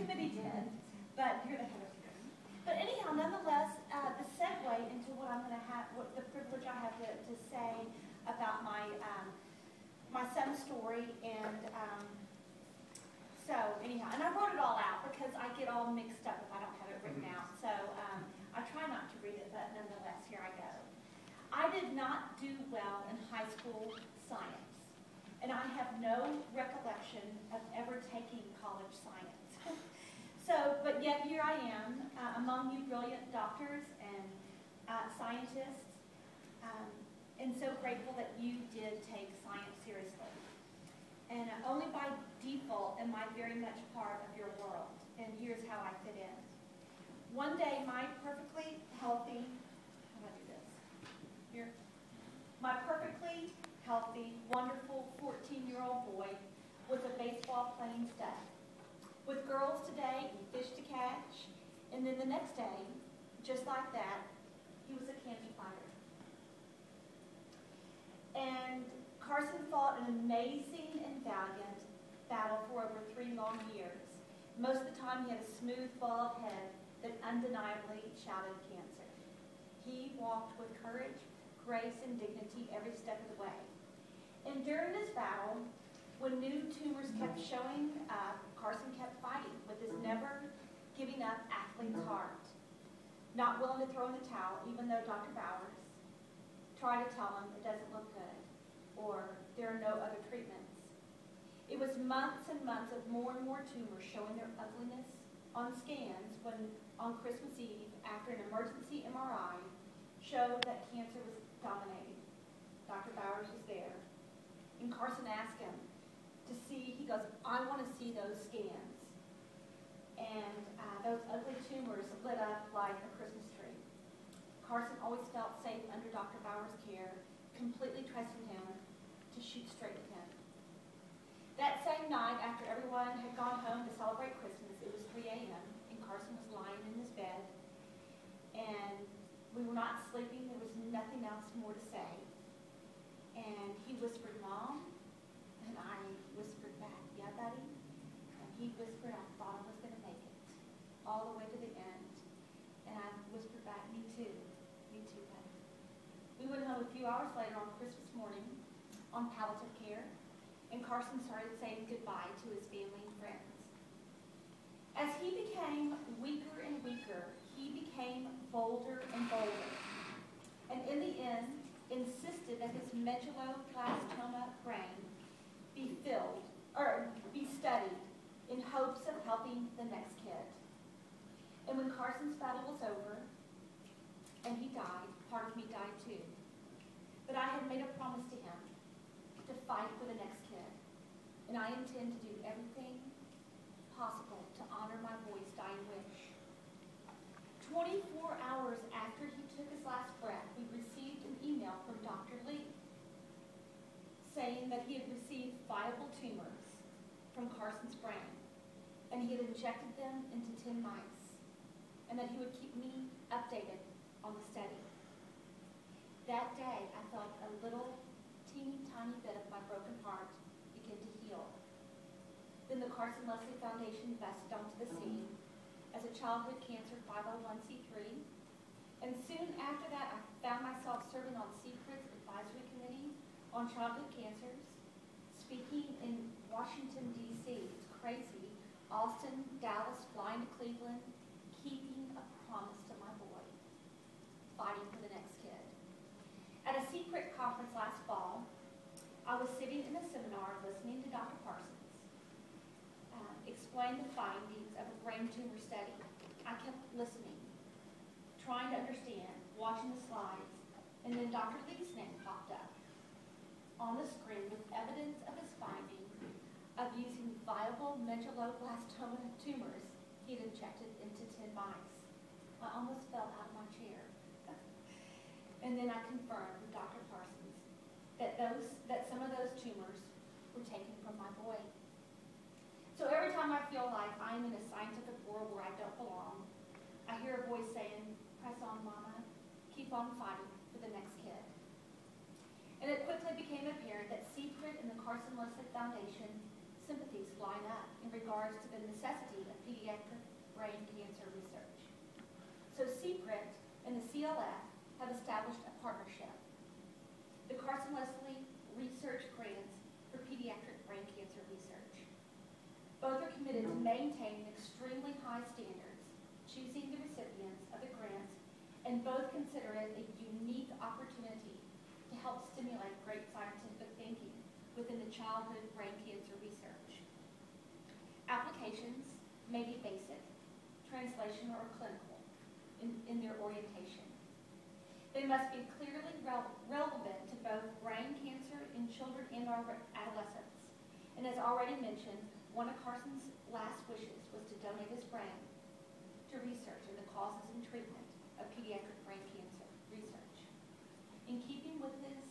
but he did. But you're the head of school. But anyhow, nonetheless, the segue into what I'm going to have, what the privilege I have to say about my my son's story, and so anyhow, and I wrote it all out because I get all mixed up if I don't have it written out. So I try not to read it, but nonetheless, here I go. I did not do well in high school science, and I have no recollection of ever taking college science. So, but yet here I am among you brilliant doctors and scientists, and so grateful that you did take science seriously. And only by default am I very much part of your world, and here's how I fit in. One day, my perfectly healthy, how do I do this? Here. My perfectly healthy, wonderful 14-year-old boy was a baseball playing stud. With girls today and fish to catch, and then the next day, just like that, he was a cancer fighter. And Carson fought an amazing and valiant battle for over 3 long years. Most of the time he had a smooth, bald head that undeniably shouted cancer. He walked with courage, grace, and dignity every step of the way. And during this battle, when new tumors kept showing up, Carson kept fighting with his never giving up athlete's heart. Not willing to throw in the towel, even though Dr. Bowers tried to tell him it doesn't look good, or there are no other treatments. It was months and months of more and more tumors showing their ugliness on scans when, on Christmas Eve, after an emergency MRI, showed that cancer was dominating. Dr. Bowers was there, and Carson asked him to see, he goes, I want to see those scans. And those ugly tumors lit up like a Christmas tree. Carson always felt safe under Dr. Bowers' care, completely trusting him to shoot straight at him. That same night, after everyone had gone home to celebrate Christmas, it was 3 a.m., and Carson was lying in his bed, and we were not sleeping. There was nothing else more to say. And he whispered, Mom, and I whispered back, yeah, buddy? And he whispered, I thought I was going to make it all the way to the end. And I whispered back, me too, buddy. We went home a few hours later on Christmas morning on palliative care, and Carson started saying goodbye to his family and friends. As he became weaker and weaker, he became bolder and bolder, and in the end, insisted that his medulloblastoma brain be studied in hopes of helping the next kid. And when Carson's battle was over, and he died, part of me died too. But I had made a promise to him to fight for the next kid, and I intend to do everything possible to honor my boy's dying wish. 24 hours after he took his last breath, we received an email from Dr. Lee saying that he had received viable tumors from Carson's brain, and he had injected them into 10 mice, and that he would keep me updated on the study. That day, I felt a little teeny tiny bit of my broken heart begin to heal. Then the Carson Leslie Foundation vested onto the scene as a childhood cancer 501c3, and soon after that, I found myself serving on CPRIT's advisory committee on childhood cancers, speaking in Washington, D.C. It's crazy. Austin, Dallas, flying to Cleveland, keeping a promise to my boy, fighting for the next kid. At a CPRIT conference last fall, I was sitting in a seminar listening to Dr. Parsons explain the findings of a brain tumor study. I kept listening, trying to understand, watching the slides, and then Dr. Lee's name popped up on the screen with evidence of his finding of using viable medulloblastoma tumors he had injected into 10 mice. I almost fell out of my chair. And then I confirmed with Dr. Parsons that some of those tumors were taken from my boy. So every time I feel like I'm in a scientific world where I don't belong, I hear a voice saying, press on, Mama, keep on fighting for the next kid. And it quickly became apparent that CPRIT and the Carson Leslie Foundation sympathies line up in regards to the necessity of pediatric brain cancer research. So CPRIT and the CLF have established a partnership. The Carson Leslie Research Grants for Pediatric Brain Cancer Research. Both are committed to maintaining extremely high standards, choosing the recipients of the grants, and both consider it a unique opportunity to help stimulate great scientific thinking within the childhood brain cancer research. Applications may be basic, translational, or clinical in their orientation. They must be clearly relevant to both brain cancer in children and our adolescents. And as already mentioned, one of Carson's last wishes was to donate his brain to research in the causes and treatment of pediatric brain cancer research. In keeping with his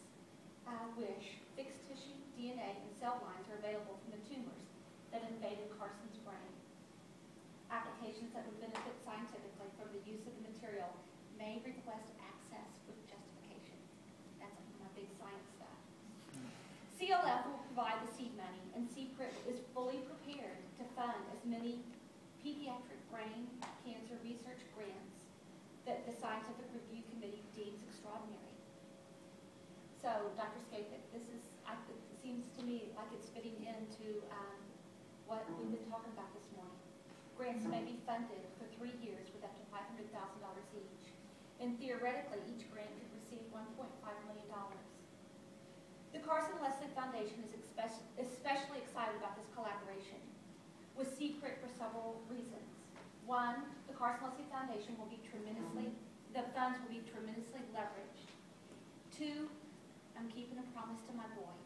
wish, fixed tissue, DNA, and cell lines are available from the tumors that invaded Carson's brain. Applications that would benefit scientifically from the use of the material may request access with justification. That's my big science stuff. CLF will provide the seed money, and CPRIT is fully prepared to fund as many pediatric brain cancer research grants that the Scientific Review Committee deems extraordinary. So, Dr. Skapik, it seems to me like it's fitting into what we've been talking about this morning. Grants may be funded for 3 years with up to $500,000 each. And theoretically, each grant could receive $1.5 million. The Carson Leslie Foundation is especially excited about this collaboration with CPRIT for several reasons. One, the Carson Leslie Foundation will be the funds will be tremendously leveraged. Two, I'm keeping a promise to my boy,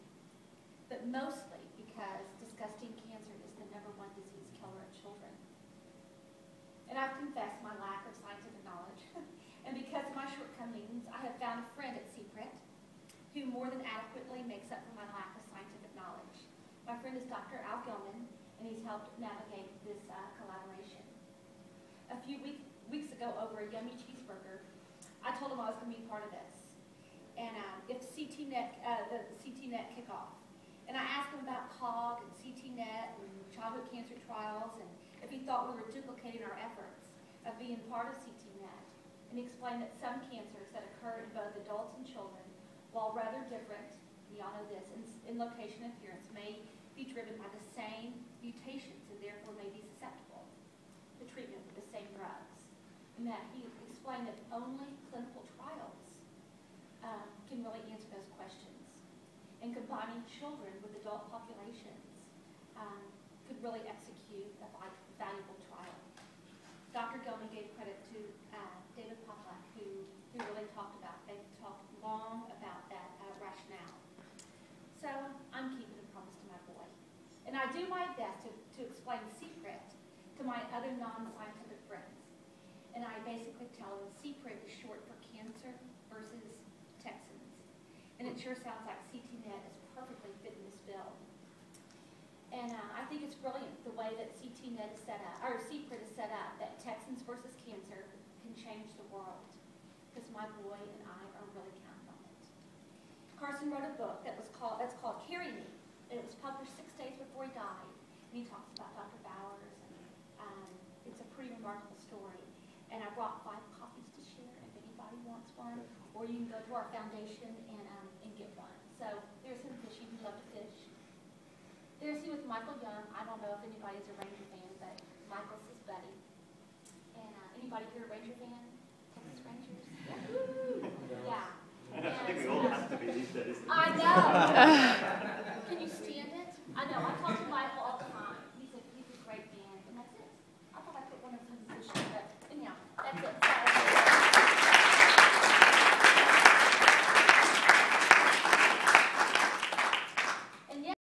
but mostly because disgusting cancer is the #1 disease killer of children. And I've confessed my lack of scientific knowledge. And because of my shortcomings, I have found a friend at CPRIT who more than adequately makes up for my lack of scientific knowledge. My friend is Dr. Al Gilman, and he's helped navigate this collaboration. A few weeks ago, over a yummy cheeseburger, I told him I was going to be part of this. And it's CTNet, the CTNet kickoff. And I asked him about COG and CTNet and childhood cancer trials, and if he thought we were duplicating our efforts of being part of CTNet. And he explained that some cancers that occur in both adults and children, while rather different, we all know this, in location and appearance, may be driven by the same mutations and therefore may be susceptible to treatment with the same drugs. And that he explained that only clinical trials can really answer those questions. And combining children with adult populations could really execute a valuable trial. Dr. Gilman gave credit to David Poplack, who really talked about, they talked long about that rationale. So I'm keeping a promise to my boy. And I do my best to explain CPRIT to my other non-scientific friends. And I basically tell them CPRIT is short for Cancer versus Texans. And it sure sounds like CTNet is perfectly fit in this bill. And I think it's brilliant the way that CTNet is set up, or CPRIT is set up, that Texans versus cancer can change the world. Because my boy and I are really counting on it. Carson wrote a book that's called Carry Me. And it was published 6 days before he died. And he talks about Dr. Bowers, and it's a pretty remarkable story. And I brought 5 copies to share if anybody wants one, or you can go to our foundation and get one. So there's him fishing. He loved to fish. There's he with Michael Young. I don't know if anybody's a Ranger fan, but Michael's his buddy. And anybody here a Ranger fan? Texas Rangers? Yeah. Yeah. I think we all have to be these days. I know.